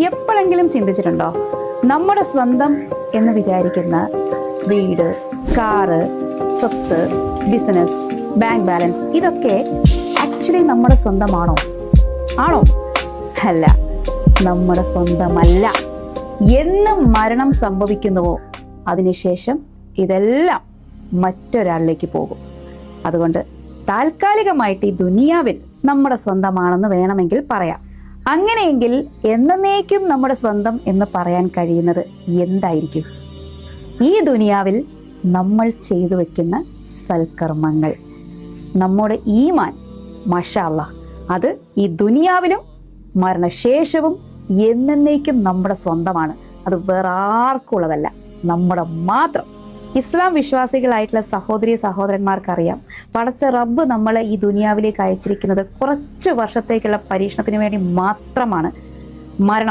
എപ്പോഴെങ്കിലും ചിന്തിച്ചിട്ടുണ്ടോ, നമ്മുടെ സ്വന്തം എന്ന് വിചാരിക്കുന്ന വീട്, കാറ്, സ്വത്ത്, ബിസിനസ്, ബാങ്ക് ബാലൻസ് ഇതൊക്കെ ആക്ച്വലി നമ്മുടെ സ്വന്തമാണോ? ആണോ? അല്ല, നമ്മുടെ സ്വന്തമല്ല. എന്ന് മരണം സംഭവിക്കുന്നുവോ അതിനുശേഷം ഇതെല്ലാം മറ്റൊരാളിലേക്ക് പോകും. അതുകൊണ്ട് താൽക്കാലികമായിട്ട് ഈ ദുനിയാവിൽ നമ്മുടെ സ്വന്തമാണെന്ന് വേണമെങ്കിൽ പറയാം. അങ്ങനെയെങ്കിൽ എന്നേക്കും നമ്മുടെ സ്വന്തം എന്ന് പറയാൻ കഴിയുന്നത് എന്തായിരിക്കും? ഈ ദുനിയാവിൽ നമ്മൾ ചെയ്തു വെക്കുന്ന സൽക്കർമ്മങ്ങൾ, നമ്മുടെ ഈമാൻ, മാഷാ അല്ലാഹ്, അത് ഈ ദുനിയാവിലും മരണശേഷവും എന്നേക്കും നമ്മുടെ സ്വന്തമാണ്. അത് വേറെ ആർക്കുള്ളതല്ല, നമ്മുടെ മാത്രം. ഇസ്ലാം വിശ്വാസികളായിട്ടുള്ള സഹോദരി സഹോദരന്മാർക്കറിയാം, പടച്ച റബ്ബ് നമ്മളെ ഈ ദുനിയാവിലേക്ക് അയച്ചിരിക്കുന്നത് കുറച്ച് വർഷത്തേക്കുള്ള പരീക്ഷണത്തിന് വേണ്ടി മാത്രമാണ്. മരണം